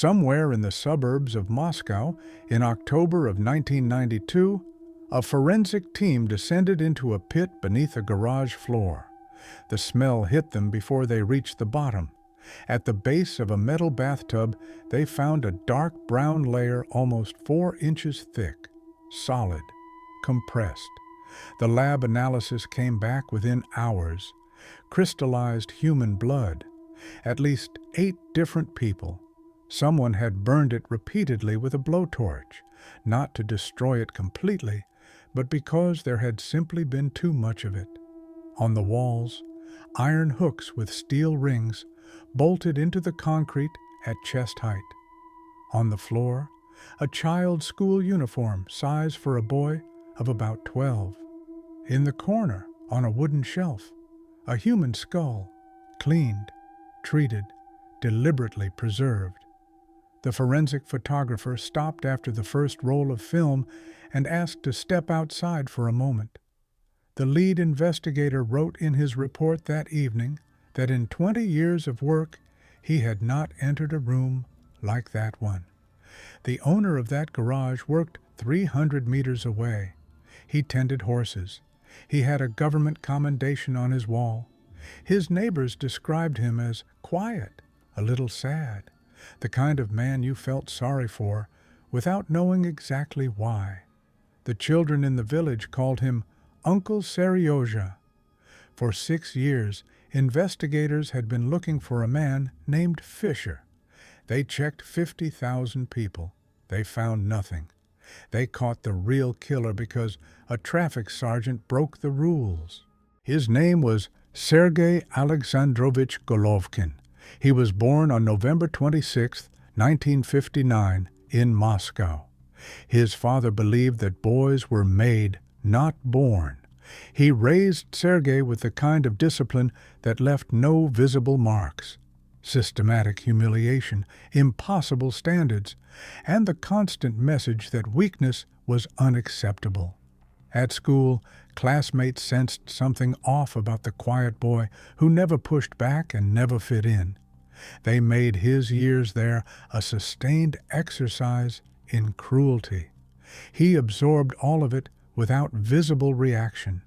Somewhere in the suburbs of Moscow, in October of 1992, a forensic team descended into a pit beneath a garage floor. The smell hit them before they reached the bottom. At the base of a metal bathtub, they found a dark brown layer almost 4 inches thick, solid, compressed. The lab analysis came back within hours. Crystallized human blood. At least 8 different people. Someone had burned it repeatedly with a blowtorch, not to destroy it completely, but because there had simply been too much of it. On the walls, iron hooks with steel rings bolted into the concrete at chest height. On the floor, a child's school uniform size for a boy of about 12. In the corner, on a wooden shelf, a human skull, cleaned, treated, deliberately preserved. The forensic photographer stopped after the first roll of film and asked to step outside for a moment. The lead investigator wrote in his report that evening that in 20 years of work, he had not entered a room like that one. The owner of that garage worked 300 meters away. He tended horses. He had a government commendation on his wall. His neighbors described him as quiet, a little sad, the kind of man you felt sorry for without knowing exactly why. The children in the village called him Uncle Seryoja. For 6 years, investigators had been looking for a man named Fisher. They checked 50,000 people. They found nothing. They caught the real killer because a traffic sergeant broke the rules. His name was Sergey Alexandrovich Golovkin. He was born on November 26, 1959, in Moscow. His father believed that boys were made, not born. He raised Sergey with the kind of discipline that left no visible marks. Systematic humiliation, impossible standards, and the constant message that weakness was unacceptable. At school, classmates sensed something off about the quiet boy who never pushed back and never fit in. They made his years there a sustained exercise in cruelty. He absorbed all of it without visible reaction.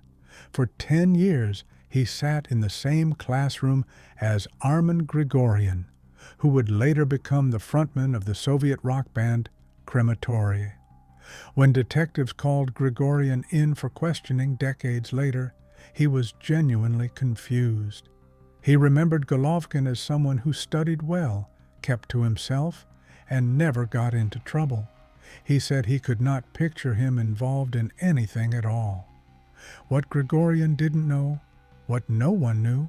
For 10 years, he sat in the same classroom as Armin Grigorian, who would later become the frontman of the Soviet rock band Crematory. When detectives called Grigorian in for questioning decades later, he was genuinely confused. He remembered Golovkin as someone who studied well, kept to himself, and never got into trouble. He said he could not picture him involved in anything at all. What Grigorian didn't know, what no one knew,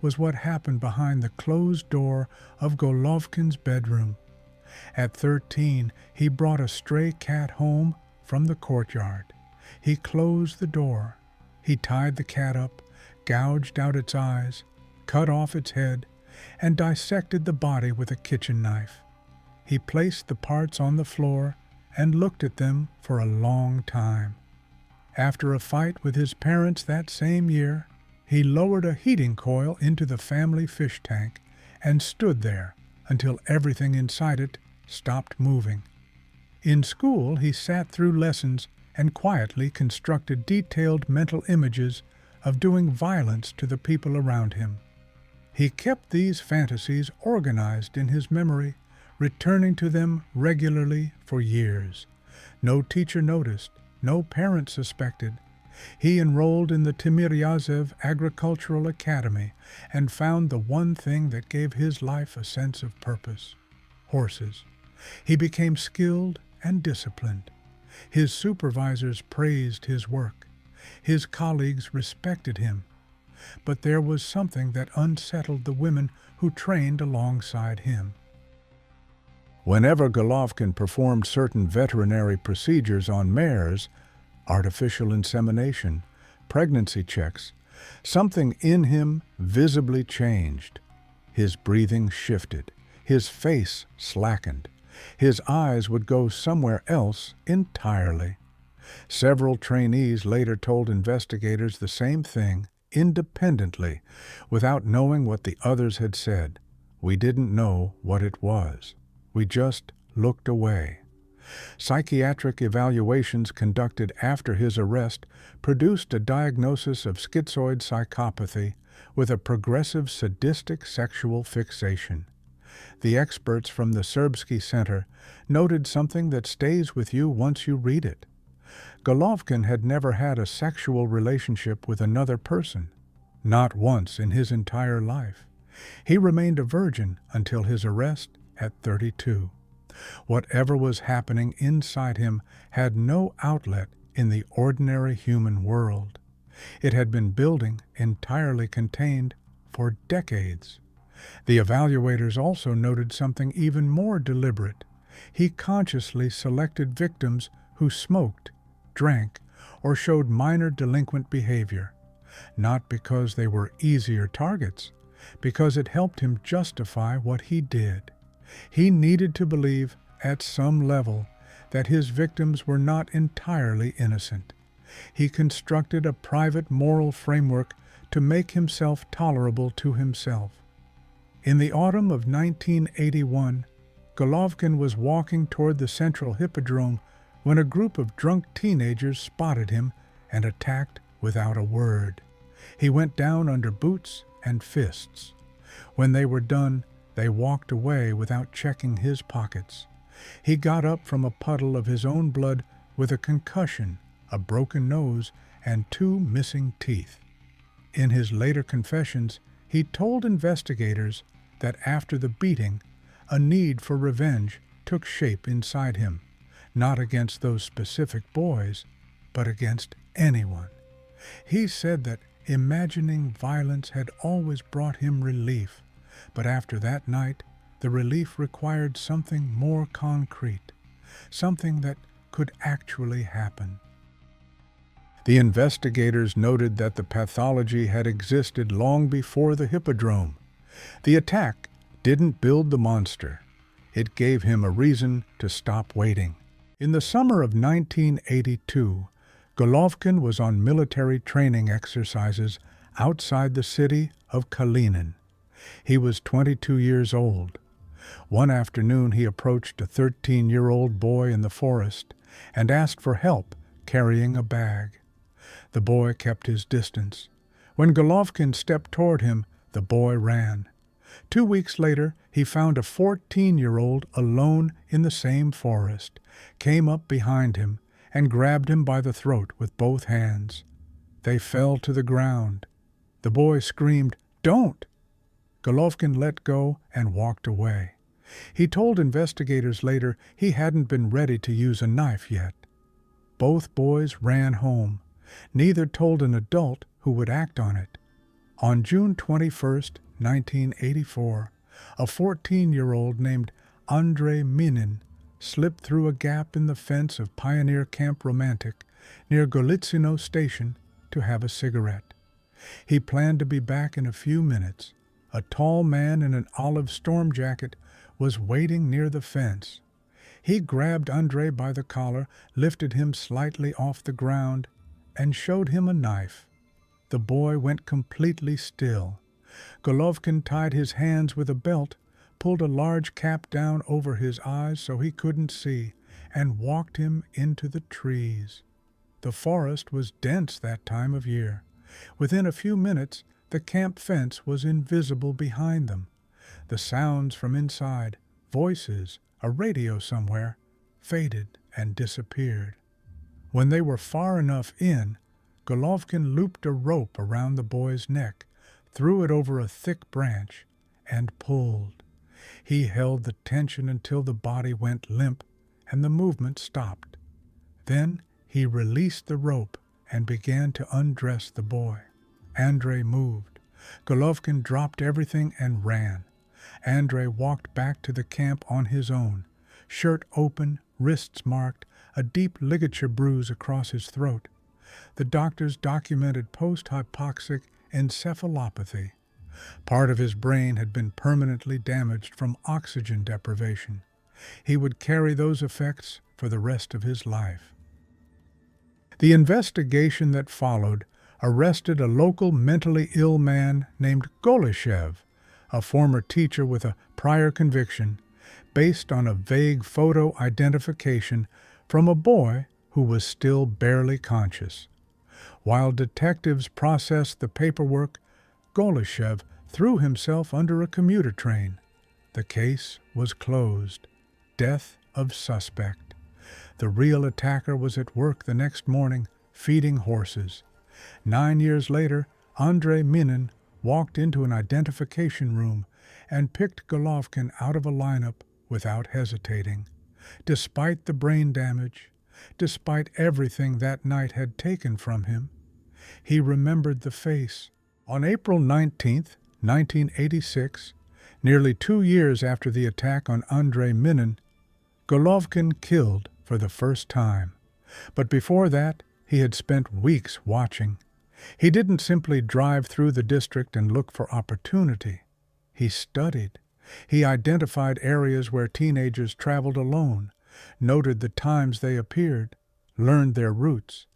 was what happened behind the closed door of Golovkin's bedroom. At 13, he brought a stray cat home from the courtyard. He closed the door. He tied the cat up, gouged out its eyes, cut off its head, and dissected the body with a kitchen knife. He placed the parts on the floor and looked at them for a long time. After a fight with his parents that same year, he lowered a heating coil into the family fish tank and stood there until everything inside it stopped moving. In school, he sat through lessons and quietly constructed detailed mental images of doing violence to the people around him. He kept these fantasies organized in his memory, returning to them regularly for years. No teacher noticed, no parent suspected. He enrolled in the Timiryazev Agricultural Academy and found the one thing that gave his life a sense of purpose: horses. He became skilled and disciplined. His supervisors praised his work. His colleagues respected him. But there was something that unsettled the women who trained alongside him. Whenever Golovkin performed certain veterinary procedures on mares, artificial insemination, pregnancy checks, something in him visibly changed. His breathing shifted. His face slackened. His eyes would go somewhere else entirely. Several trainees later told investigators the same thing, independently, without knowing what the others had said. We didn't know what it was. We just looked away. Psychiatric evaluations conducted after his arrest produced a diagnosis of schizoid psychopathy with a progressive sadistic sexual fixation. The experts from the Serbsky Center noted something that stays with you once you read it. Golovkin had never had a sexual relationship with another person, not once in his entire life. He remained a virgin until his arrest at 32. Whatever was happening inside him had no outlet in the ordinary human world. It had been building entirely contained for decades. The evaluators also noted something even more deliberate. He consciously selected victims who smoked, drank, or showed minor delinquent behavior, not because they were easier targets, because it helped him justify what he did. He needed to believe, at some level, that his victims were not entirely innocent. He constructed a private moral framework to make himself tolerable to himself. In the autumn of 1981, Golovkin was walking toward the central hippodrome when a group of drunk teenagers spotted him and attacked without a word. He went down under boots and fists. When they were done, they walked away without checking his pockets. He got up from a puddle of his own blood with a concussion, a broken nose, and 2 missing teeth. In his later confessions, he told investigators that after the beating, a need for revenge took shape inside him, not against those specific boys, but against anyone. He said that imagining violence had always brought him relief, but after that night, the relief required something more concrete, something that could actually happen. The investigators noted that the pathology had existed long before the hippodrome. The attack didn't build the monster. It gave him a reason to stop waiting. In the summer of 1982, Golovkin was on military training exercises outside the city of Kalinin. He was 22 years old. One afternoon he approached a 13-year-old boy in the forest and asked for help carrying a bag. The boy kept his distance. When Golovkin stepped toward him, the boy ran. 2 weeks later, he found a 14-year-old alone in the same forest, came up behind him, and grabbed him by the throat with both hands. They fell to the ground. The boy screamed, "Don't!" Golovkin let go and walked away. He told investigators later he hadn't been ready to use a knife yet. Both boys ran home. Neither told an adult who would act on it. On June 21, 1984, a 14-year-old named Andrei Minin slipped through a gap in the fence of Pioneer Camp Romantic near Golitsino Station to have a cigarette. He planned to be back in a few minutes. A tall man in an olive storm jacket was waiting near the fence. He grabbed Andrei by the collar, lifted him slightly off the ground, and showed him a knife. The boy went completely still. Golovkin tied his hands with a belt, pulled a large cap down over his eyes so he couldn't see, and walked him into the trees. The forest was dense that time of year. Within a few minutes, the camp fence was invisible behind them. The sounds from inside, voices, a radio somewhere, faded and disappeared. When they were far enough in, Golovkin looped a rope around the boy's neck, threw it over a thick branch, and pulled. He held the tension until the body went limp and the movement stopped. Then he released the rope and began to undress the boy. Andrei moved. Golovkin dropped everything and ran. Andrei walked back to the camp on his own, shirt open, wrists marked, a deep ligature bruise across his throat. The doctors documented post-hypoxic encephalopathy. Part of his brain had been permanently damaged from oxygen deprivation. He would carry those effects for the rest of his life. The investigation that followed arrested a local mentally ill man named Golishev, a former teacher with a prior conviction, based on a vague photo identification from a boy who was still barely conscious. While detectives processed the paperwork, Golushev threw himself under a commuter train. The case was closed. Death of suspect. The real attacker was at work the next morning, feeding horses. 9 years later, Andrei Minin walked into an identification room and picked Golovkin out of a lineup without hesitating. Despite the brain damage, despite everything that night had taken from him, he remembered the face. On April 19, 1986, nearly 2 years after the attack on Andrei Minin, Golovkin killed for the first time. But before that, he had spent weeks watching. He didn't simply drive through the district and look for opportunity. He studied. He identified areas where teenagers traveled alone, noted the times they appeared, learned their routes.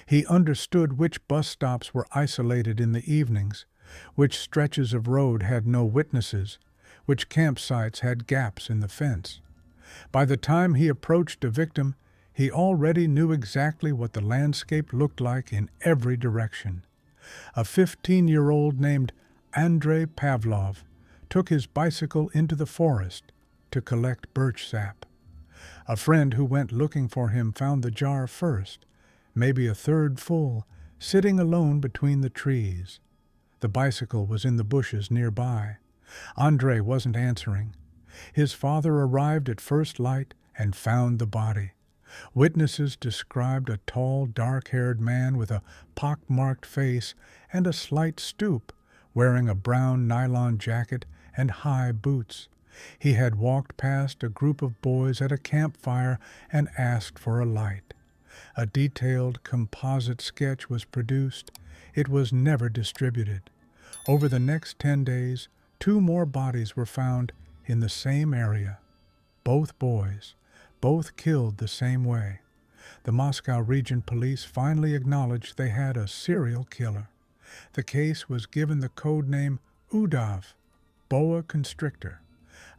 He understood which bus stops were isolated in the evenings, which stretches of road had no witnesses, which campsites had gaps in the fence. By the time he approached a victim, he already knew exactly what the landscape looked like in every direction. A 15-year-old named Andrei Pavlov took his bicycle into the forest to collect birch sap. A friend who went looking for him found the jar first, maybe a third full, sitting alone between the trees. The bicycle was in the bushes nearby. Andrei wasn't answering. His father arrived at first light and found the body. Witnesses described a tall, dark-haired man with a pock-marked face and a slight stoop, wearing a brown nylon jacket and high boots. He had walked past a group of boys at a campfire and asked for a light. A detailed composite sketch was produced. It was never distributed. Over the next 10 days, 2 more bodies were found in the same area. Both boys, both killed the same way. The Moscow Region Police finally acknowledged they had a serial killer. The case was given the code name Udav, boa constrictor.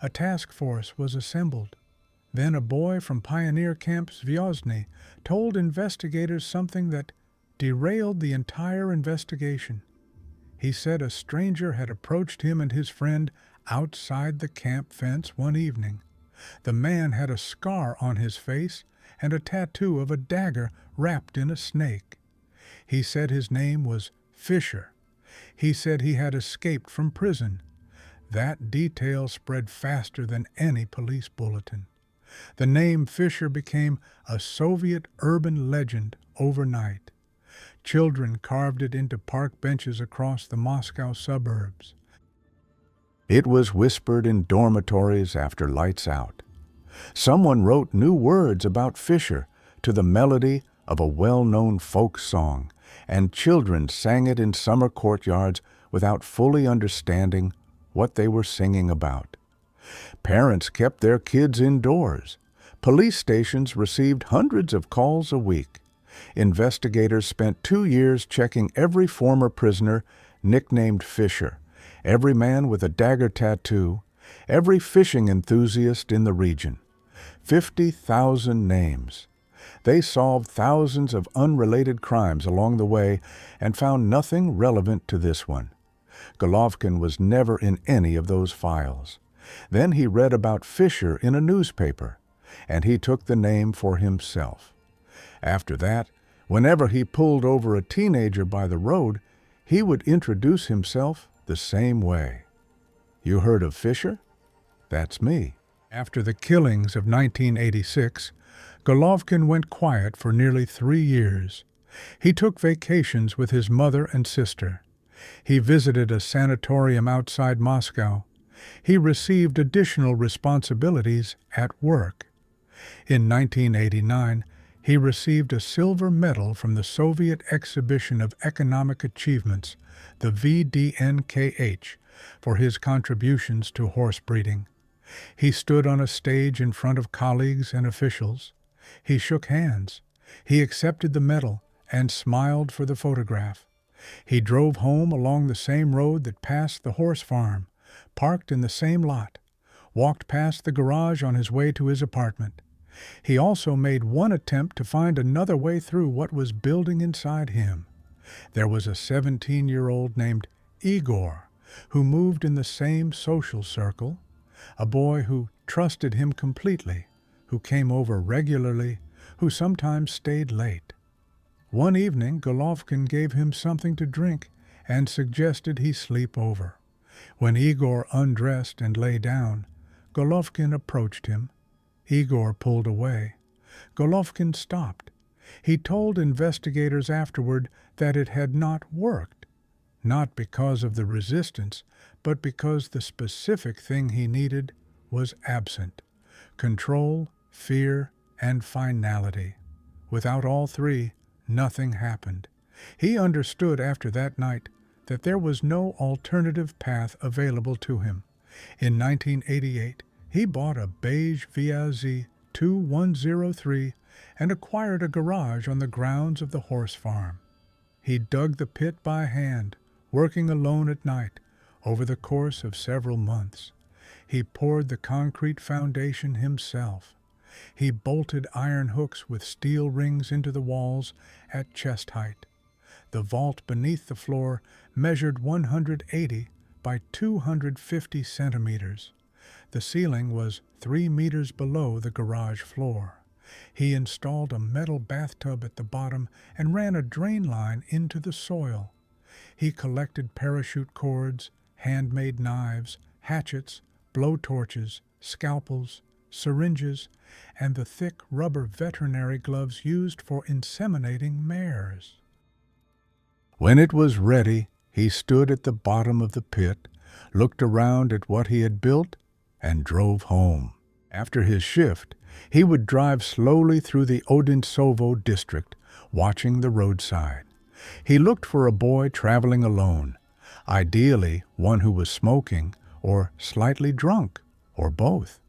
A task force was assembled. Then a boy from pioneer camp Zvyozny told investigators something that derailed the entire investigation. He said a stranger had approached him and his friend outside the camp fence one evening. The man had a scar on his face and a tattoo of a dagger wrapped in a snake. He said his name was Fisher. He said he had escaped from prison. That detail spread faster than any police bulletin. The name Fisher became a Soviet urban legend overnight. Children carved it into park benches across the Moscow suburbs. It was whispered in dormitories after lights out. Someone wrote new words about Fisher to the melody of a well-known folk song, and children sang it in summer courtyards without fully understanding what they were singing about. Parents kept their kids indoors. Police stations received hundreds of calls a week. Investigators spent 2 years checking every former prisoner nicknamed Fisher, every man with a dagger tattoo, every fishing enthusiast in the region. 50,000 names. They solved thousands of unrelated crimes along the way and found nothing relevant to this one. Golovkin was never in any of those files. Then he read about Fisher in a newspaper, and he took the name for himself. After that, whenever he pulled over a teenager by the road, he would introduce himself the same way. "You heard of Fisher? That's me." After the killings of 1986, Golovkin went quiet for nearly 3 years. He took vacations with his mother and sister. He visited a sanatorium outside Moscow. He received additional responsibilities at work. In 1989, he received a silver medal from the Soviet Exhibition of Economic Achievements, the VDNKH, for his contributions to horse breeding. He stood on a stage in front of colleagues and officials. He shook hands. He accepted the medal and smiled for the photograph. He drove home along the same road that passed the horse farm, parked in the same lot, walked past the garage on his way to his apartment. He also made one attempt to find another way through what was building inside him. There was a 17-year-old named Igor who moved in the same social circle, a boy who trusted him completely, who came over regularly, who sometimes stayed late. One evening, Golovkin gave him something to drink and suggested he sleep over. When Igor undressed and lay down, Golovkin approached him. Igor pulled away. Golovkin stopped. He told investigators afterward that it had not worked, not because of the resistance, but because the specific thing he needed was absent: control, fear, and finality. Without all three, nothing happened. He understood after that night that there was no alternative path available to him. In 1988, he bought a beige VAZ 2103 and acquired a garage on the grounds of the horse farm. He dug the pit by hand, working alone at night, over the course of several months. He poured the concrete foundation himself. He bolted iron hooks with steel rings into the walls at chest height. The vault beneath the floor measured 180 by 250 centimeters. The ceiling was 3 meters below the garage floor. He installed a metal bathtub at the bottom and ran a drain line into the soil. He collected parachute cords, handmade knives, hatchets, blowtorches, scalpels, syringes, and the thick rubber veterinary gloves used for inseminating mares. When it was ready, he stood at the bottom of the pit, looked around at what he had built, and drove home. After his shift, he would drive slowly through the Odintsovo district, watching the roadside. He looked for a boy traveling alone, ideally one who was smoking or slightly drunk, or both.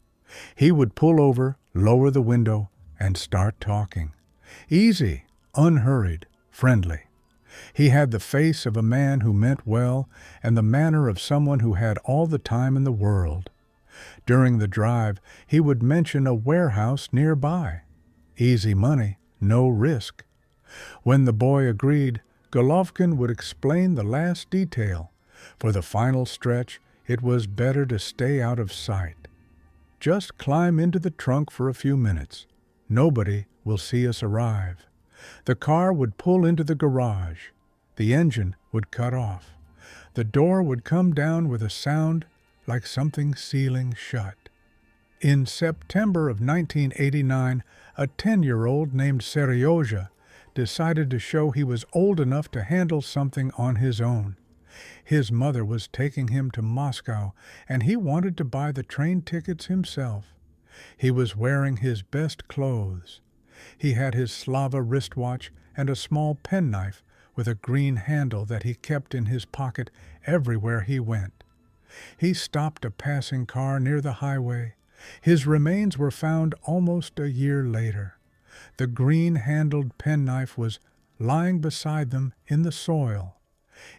He would pull over, lower the window, and start talking. Easy, unhurried, friendly. He had the face of a man who meant well and the manner of someone who had all the time in the world. During the drive, he would mention a warehouse nearby. Easy money, no risk. When the boy agreed, Golovkin would explain the last detail. For the final stretch, it was better to stay out of sight. Just climb into the trunk for a few minutes. Nobody will see us arrive. The car would pull into the garage. The engine would cut off. The door would come down with a sound like something sealing shut. In September of 1989, a 10-year-old named Seryoja decided to show he was old enough to handle something on his own. His mother was taking him to Moscow, and he wanted to buy the train tickets himself. He was wearing his best clothes. He had his Slava wristwatch and a small penknife with a green handle that he kept in his pocket everywhere he went. He stopped a passing car near the highway. His remains were found almost a year later. The green-handled penknife was lying beside them in the soil.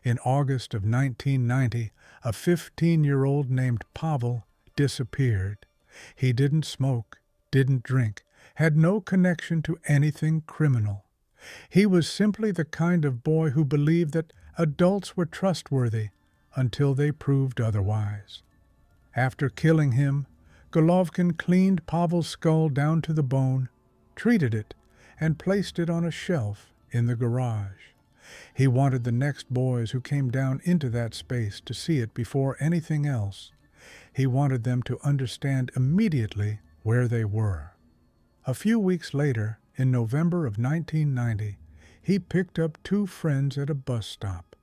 In August of 1990, a 15-year-old named Pavel disappeared. He didn't smoke, didn't drink, had no connection to anything criminal. He was simply the kind of boy who believed that adults were trustworthy until they proved otherwise. After killing him, Golovkin cleaned Pavel's skull down to the bone, treated it, and placed it on a shelf in the garage. He wanted the next boys who came down into that space to see it before anything else. He wanted them to understand immediately where they were. A few weeks later, in November of 1990, he picked up two friends at a bus stop,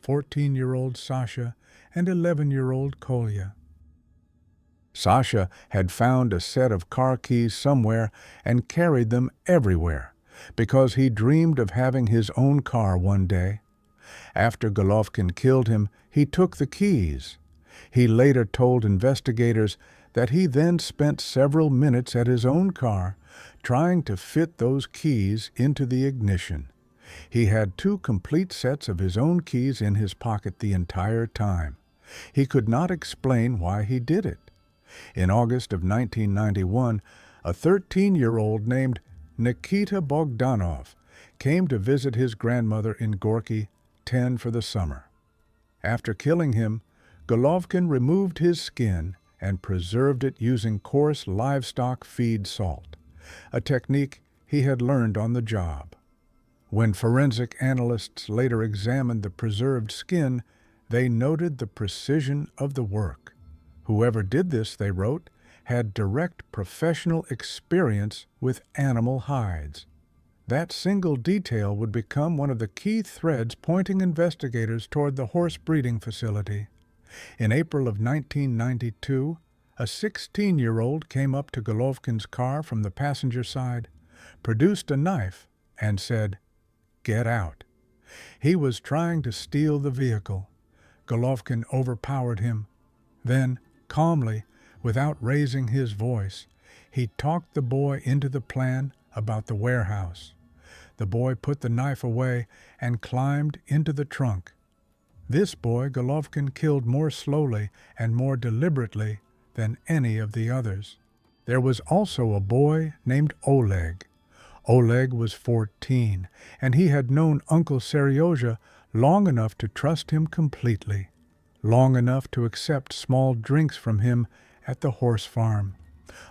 14-year-old Sasha and 11-year-old Kolya. Sasha had found a set of car keys somewhere and carried them everywhere, because he dreamed of having his own car one day. After Golovkin killed him, he took the keys. He later told investigators that he then spent several minutes at his own car trying to fit those keys into the ignition. He had 2 complete sets of his own keys in his pocket the entire time. He could not explain why he did it. In August of 1991, a 13-year-old named Nikita Bogdanov came to visit his grandmother in Gorky, 10 for the summer. After killing him, Golovkin removed his skin and preserved it using coarse livestock feed salt, a technique he had learned on the job. When forensic analysts later examined the preserved skin, they noted the precision of the work. Whoever did this, they wrote, had direct professional experience with animal hides. That single detail would become one of the key threads pointing investigators toward the horse breeding facility. In April of 1992, a 16-year-old came up to Golovkin's car from the passenger side, produced a knife, and said, "Get out." He was trying to steal the vehicle. Golovkin overpowered him. Then, calmly, without raising his voice, he talked the boy into the plan about the warehouse. The boy put the knife away and climbed into the trunk. This boy Golovkin killed more slowly and more deliberately than any of the others. There was also a boy named Oleg. Oleg was 14, and he had known Uncle Seryoja long enough to trust him completely, long enough to accept small drinks from him at the horse farm,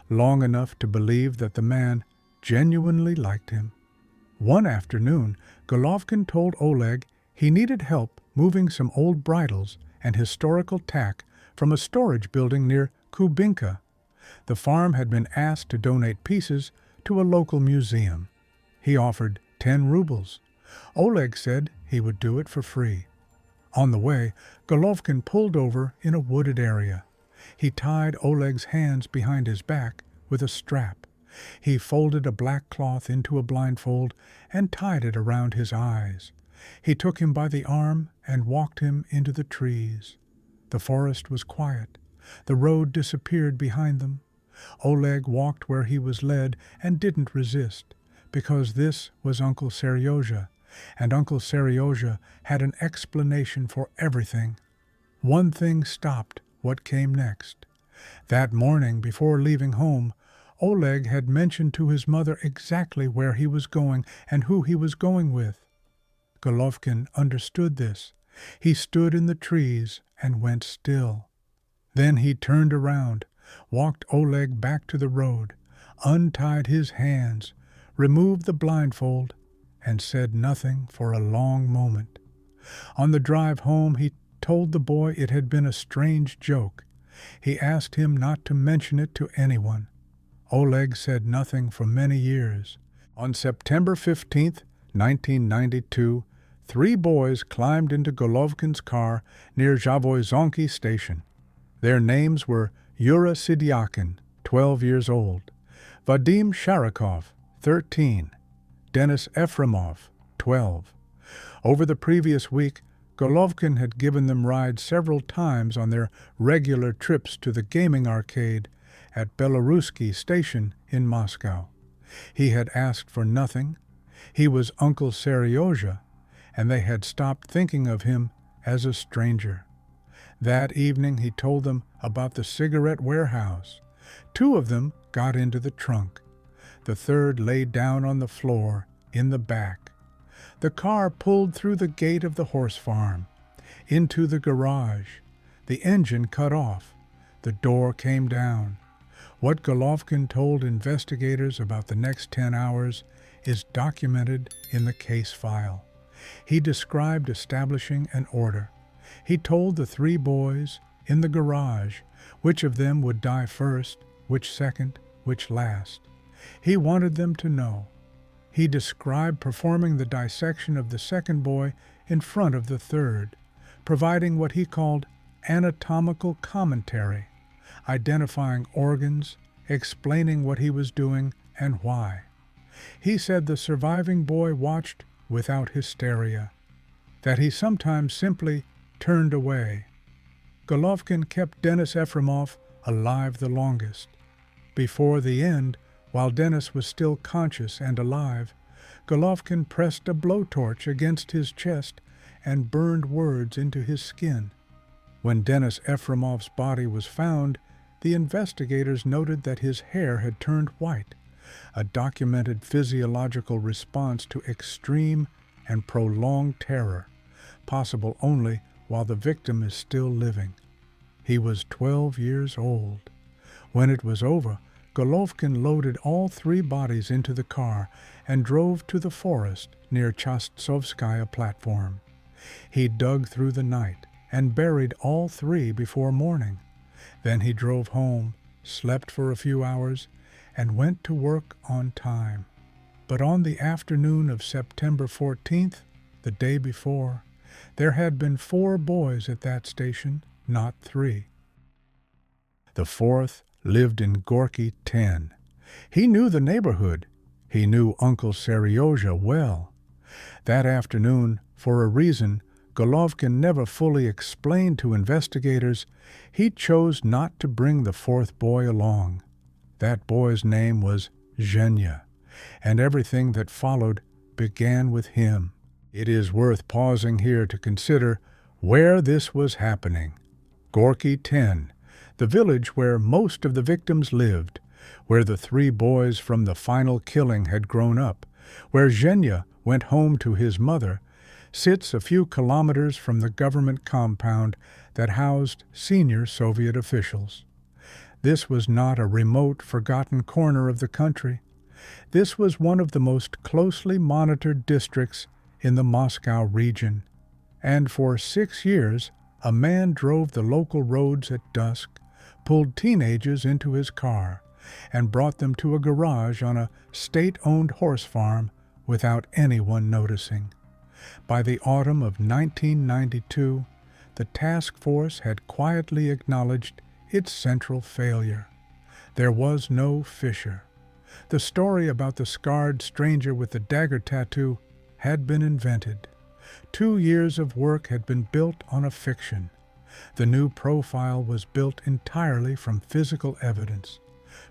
long enough to believe that the man genuinely liked him. One afternoon, Golovkin told Oleg he needed help moving some old bridles and historical tack from a storage building near Kubinka. The farm had been asked to donate pieces to a local museum. He offered 10 rubles. Oleg said he would do it for free. On the way, Golovkin pulled over in a wooded area. He tied Oleg's hands behind his back with a strap. He folded a black cloth into a blindfold and tied it around his eyes. He took him by the arm and walked him into the trees. The forest was quiet. The road disappeared behind them. Oleg walked where he was led and didn't resist, because this was Uncle Seryoja, and Uncle Seryoja had an explanation for everything. One thing stopped what came next. That morning, before leaving home, Oleg had mentioned to his mother exactly where he was going and who he was going with. Golovkin understood this. He stood in the trees and went still. Then he turned around, walked Oleg back to the road, untied his hands, removed the blindfold, and said nothing for a long moment. On the drive home, he told the boy it had been a strange joke. He asked him not to mention it to anyone. Oleg said nothing for many years. On September 15, 1992, 3 boys climbed into Golovkin's car near Zhavoyzonki station. Their names were Yura Sidyakin, 12 years old, Vadim Sharakov, 13, Denis Efremov, 12. Over the previous week, Golovkin had given them rides several times on their regular trips to the gaming arcade at Belorusky Station in Moscow. He had asked for nothing. He was Uncle Seryoja, and they had stopped thinking of him as a stranger. That evening he told them about the cigarette warehouse. 2 of them got into the trunk. The third lay down on the floor in the back. The car pulled through the gate of the horse farm, into the garage. The engine cut off. The door came down. What Golovkin told investigators about the next 10 hours is documented in the case file. He described establishing an order. He told the 3 boys in the garage which of them would die first, which second, which last. He wanted them to know. He described performing the dissection of the second boy in front of the third, providing what he called anatomical commentary, identifying organs, explaining what he was doing and why. He said the surviving boy watched without hysteria, that he sometimes simply turned away. Golovkin kept Denis Efremov alive the longest. Before the end, while Denis was still conscious and alive, Golovkin pressed a blowtorch against his chest and burned words into his skin. When Denis Efremov's body was found, the investigators noted that his hair had turned white, a documented physiological response to extreme and prolonged terror, possible only while the victim is still living. He was 12 years old. When it was over, Golovkin loaded all 3 bodies into the car and drove to the forest near Chastsovskaya platform. He dug through the night and buried all 3 before morning. Then he drove home, slept for a few hours, and went to work on time. But on the afternoon of September 14th, the day before, there had been 4 boys at that station, not 3. The 4th lived in Gorky 10. He knew the neighborhood. He knew Uncle Seryoja well. That afternoon, for a reason Golovkin never fully explained to investigators, he chose not to bring the 4th boy along. That boy's name was Zhenya, and everything that followed began with him. It is worth pausing here to consider where this was happening. Gorky 10, the village where most of the victims lived, where the 3 boys from the final killing had grown up, where Zhenya went home to his mother, sits a few kilometers from the government compound that housed senior Soviet officials. This was not a remote, forgotten corner of the country. This was one of the most closely monitored districts in the Moscow region, and for 6 years a man drove the local roads at dusk, pulled teenagers into his car, and brought them to a garage on a state-owned horse farm without anyone noticing. By the autumn of 1992, the task force had quietly acknowledged its central failure. There was no Fisher. The story about the scarred stranger with the dagger tattoo had been invented. 2 years of work had been built on a fiction. The new profile was built entirely from physical evidence,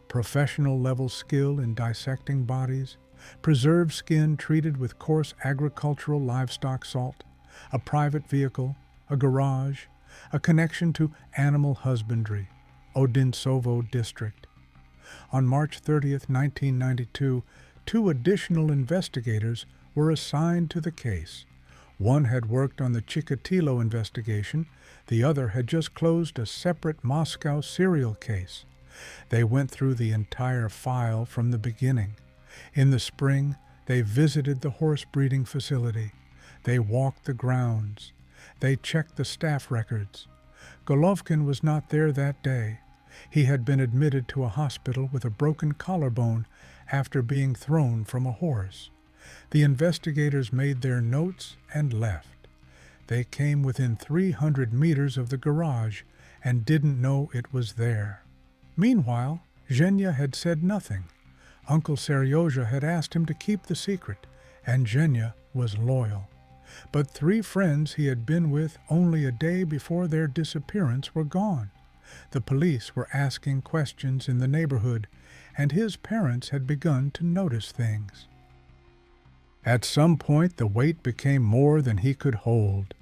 professional-level skill in dissecting bodies, preserved skin treated with coarse agricultural livestock salt, a private vehicle, a garage, a connection to animal husbandry, Odintsovo district. On March 30, 1992, 2 additional investigators were assigned to the case. One had worked on the Chikatilo investigation, the other had just closed a separate Moscow serial case. They went through the entire file from the beginning. In the spring, they visited the horse breeding facility. They walked the grounds. They checked the staff records. Golovkin was not there that day. He had been admitted to a hospital with a broken collarbone after being thrown from a horse. The investigators made their notes and left. They came within 300 meters of the garage and didn't know it was there. Meanwhile, Zhenya had said nothing. Uncle Seryoja had asked him to keep the secret, and Zhenya was loyal. But 3 friends he had been with only a day before their disappearance were gone. The police were asking questions in the neighborhood, and his parents had begun to notice things. At some point, the weight became more than he could hold.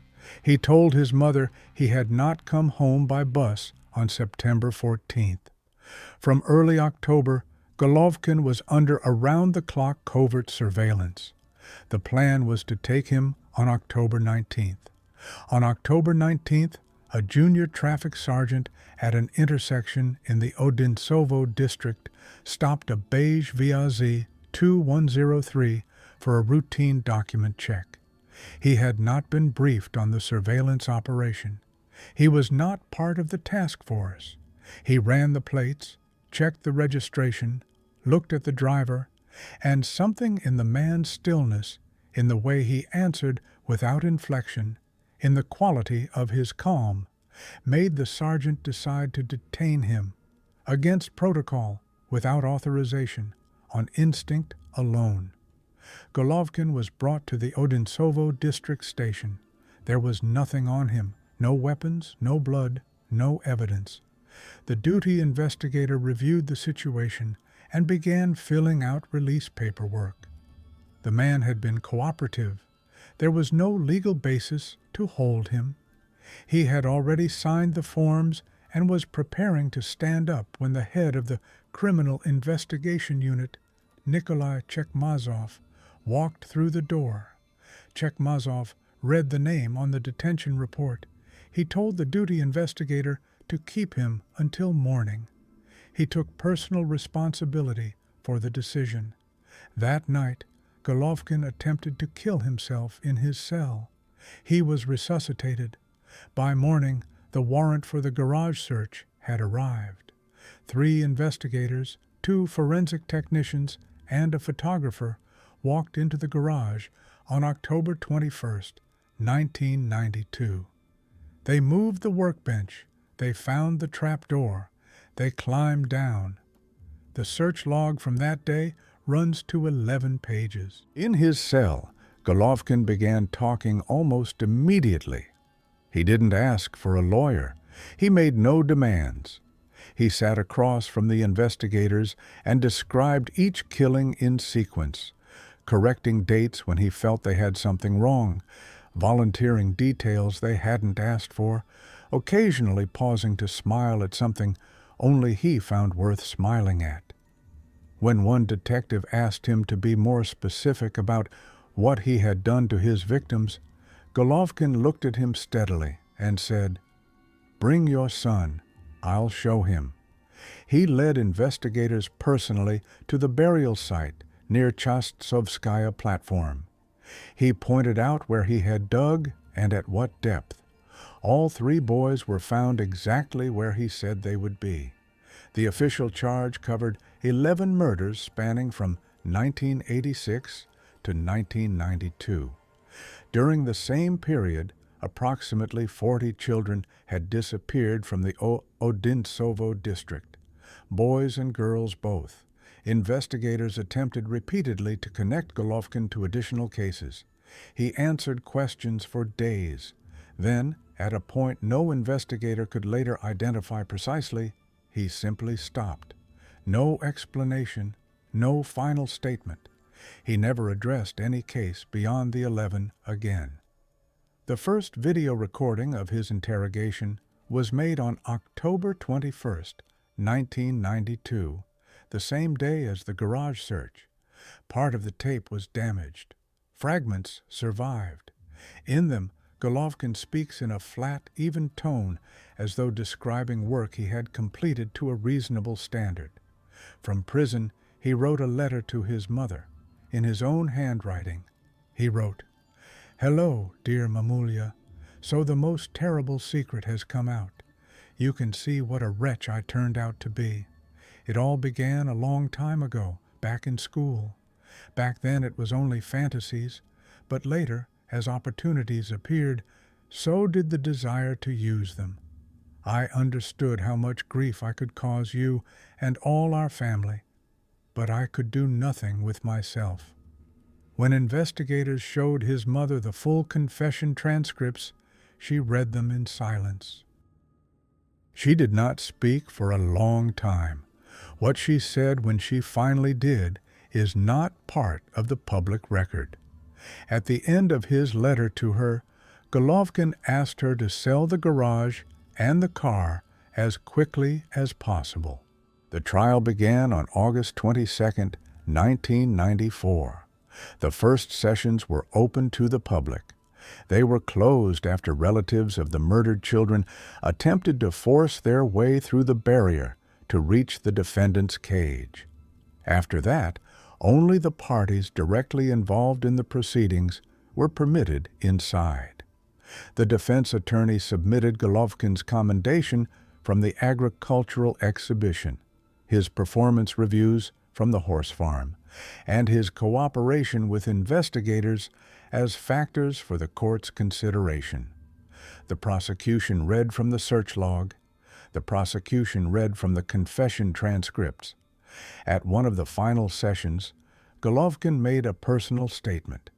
He told his mother he had not come home by bus on September 14th. From early October, Golovkin was under around-the-clock covert surveillance. The plan was to take him on October 19th. On October 19th, a junior traffic sergeant at an intersection in the Odintsovo district stopped a beige VAZ 2103 for a routine document check. He had not been briefed on the surveillance operation. He was not part of the task force. He ran the plates, checked the registration, looked at the driver, and something in the man's stillness, in the way he answered without inflection, in the quality of his calm, made the sergeant decide to detain him, against protocol, without authorization, on instinct alone. Golovkin was brought to the Odintsovo district station. There was nothing on him, no weapons, no blood, no evidence. The duty investigator reviewed the situation and began filling out release paperwork. The man had been cooperative. There was no legal basis to hold him. He had already signed the forms and was preparing to stand up when the head of the Criminal Investigation Unit, Nikolai Chekmazov, walked through the door. Chekmazov read the name on the detention report. He told the duty investigator to keep him until morning. He took personal responsibility for the decision. That night, Golovkin attempted to kill himself in his cell. He was resuscitated. By morning, the warrant for the garage search had arrived. 3 investigators, 2 forensic technicians, and a photographer walked into the garage on October 21st, 1992. They moved the workbench. They found the trapdoor. They climbed down. The search log from that day runs to 11 pages. In his cell, Golovkin began talking almost immediately. He didn't ask for a lawyer. He made no demands. He sat across from the investigators and described each killing in sequence, correcting dates when he felt they had something wrong, volunteering details they hadn't asked for, occasionally pausing to smile at something only he found worth smiling at. When one detective asked him to be more specific about what he had done to his victims, Golovkin looked at him steadily and said, "Bring your son. I'll show him." He led investigators personally to the burial site near Chastsovskaya platform. He pointed out where he had dug and at what depth. All 3 boys were found exactly where he said they would be. The official charge covered 11 murders spanning from 1986 to 1992. During the same period, approximately 40 children had disappeared from the Odintsovo district, boys and girls both. Investigators attempted repeatedly to connect Golovkin to additional cases. He answered questions for days. Then, at a point no investigator could later identify precisely, he simply stopped. No explanation, no final statement. He never addressed any case beyond the 11 again. The first video recording of his interrogation was made on October 21st, 1992, the same day as the garage search. Part of the tape was damaged. Fragments survived. In them, Golovkin speaks in a flat, even tone, as though describing work he had completed to a reasonable standard. From prison, he wrote a letter to his mother. In his own handwriting, he wrote, "Hello, dear Mamulia. So the most terrible secret has come out. You can see what a wretch I turned out to be. It all began a long time ago, back in school. Back then it was only fantasies, but later, as opportunities appeared, so did the desire to use them. I understood how much grief I could cause you and all our family, but I could do nothing with myself." When investigators showed his mother the full confession transcripts, she read them in silence. She did not speak for a long time. What she said when she finally did is not part of the public record. At the end of his letter to her, Golovkin asked her to sell the garage and the car as quickly as possible. The trial began on August 22, 1994. The first sessions were open to the public. They were closed after relatives of the murdered children attempted to force their way through the barrier to reach the defendant's cage. After that, only the parties directly involved in the proceedings were permitted inside. The defense attorney submitted Golovkin's commendation from the agricultural exhibition, his performance reviews from the horse farm, and his cooperation with investigators as factors for the court's consideration. The prosecution read from the search log. The prosecution read from the confession transcripts. At one of the final sessions, Golovkin made a personal statement.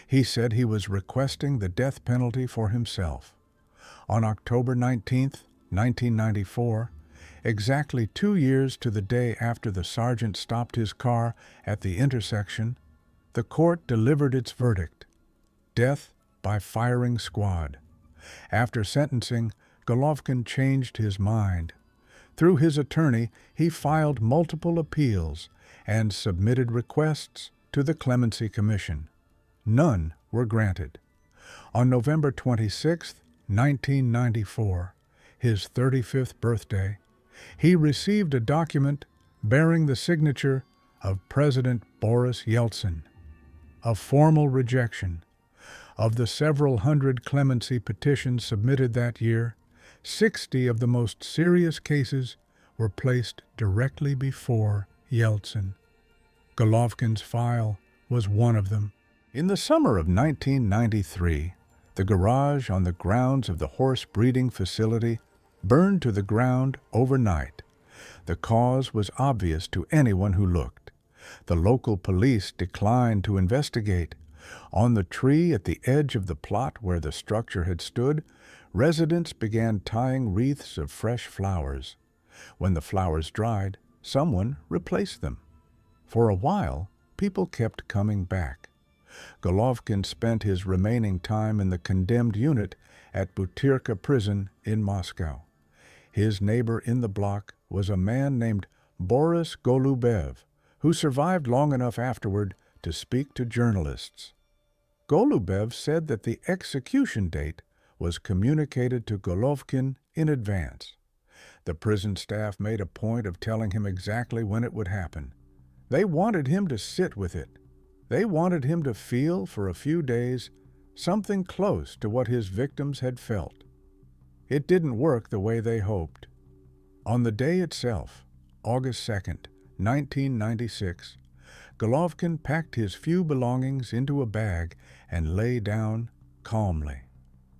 He said he was requesting the death penalty for himself. On October 19, 1994, exactly 2 years to the day after the sergeant stopped his car at the intersection, the court delivered its verdict: death by firing squad. After sentencing, Golovkin changed his mind. Through his attorney, he filed multiple appeals and submitted requests to the Clemency Commission. None were granted. On November 26, 1994, his 35th birthday, he received a document bearing the signature of President Boris Yeltsin, a formal rejection. Of the several hundred clemency petitions submitted that year, 60 of the most serious cases were placed directly before Yeltsin. Golovkin's file was one of them. In the summer of 1993, the garage on the grounds of the horse breeding facility burned to the ground overnight. The cause was obvious to anyone who looked. The local police declined to investigate. On the tree at the edge of the plot where the structure had stood, residents began tying wreaths of fresh flowers. When the flowers dried, someone replaced them. For a while, people kept coming back. Golovkin spent his remaining time in the condemned unit at Butyrka prison in Moscow. His neighbor in the block was a man named Boris Golubev, who survived long enough afterward to speak to journalists. Golubev said that the execution date was communicated to Golovkin in advance. The prison staff made a point of telling him exactly when it would happen. They wanted him to sit with it. They wanted him to feel for a few days something close to what his victims had felt. It didn't work the way they hoped. On the day itself, August 2nd, 1996, Golovkin packed his few belongings into a bag and lay down calmly.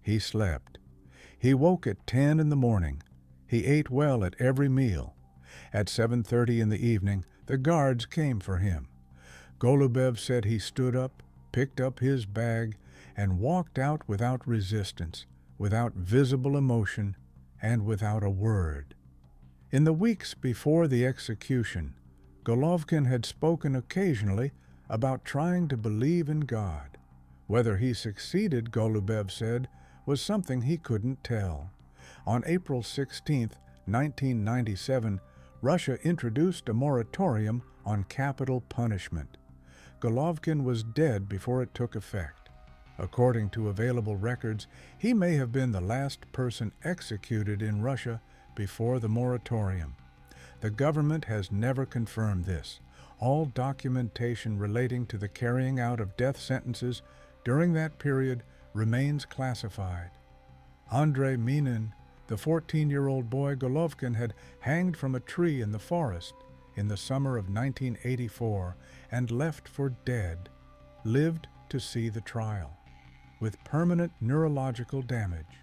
He slept. He woke at 10 in the morning. He ate well at every meal. At 7:30 in the evening, the guards came for him. Golubev said he stood up, picked up his bag, and walked out without resistance, without visible emotion, and without a word. In the weeks before the execution, Golovkin had spoken occasionally about trying to believe in God. Whether he succeeded, Golubev said, was something he couldn't tell. On April 16, 1997, Russia introduced a moratorium on capital punishment. Golovkin was dead before it took effect. According to available records, he may have been the last person executed in Russia before the moratorium. The government has never confirmed this. All documentation relating to the carrying out of death sentences during that period remains classified. Andrei Minin, the 14-year-old boy Golovkin had hanged from a tree in the forest in the summer of 1984 and left for dead, lived to see the trial, with permanent neurological damage.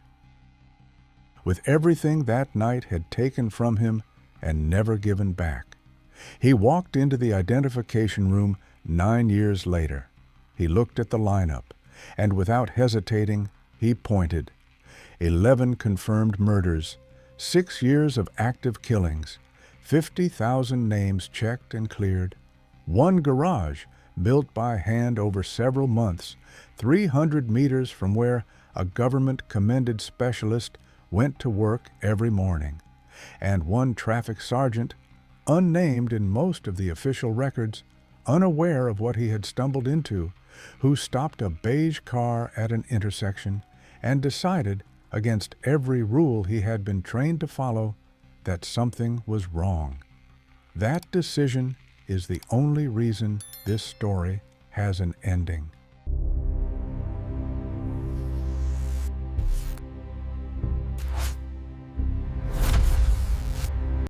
With everything that night had taken from him and never given back, he walked into the identification room 9 years later. He looked at the lineup, and without hesitating, he pointed. 11 confirmed murders, 6 years of active killings, 50,000 names checked and cleared, 1 garage built by hand over several months, 300 meters from where a government-commended specialist went to work every morning, and 1 traffic sergeant, unnamed in most of the official records, unaware of what he had stumbled into, who stopped a beige car at an intersection and decided, against every rule he had been trained to follow, that something was wrong. That decision is the only reason this story has an ending.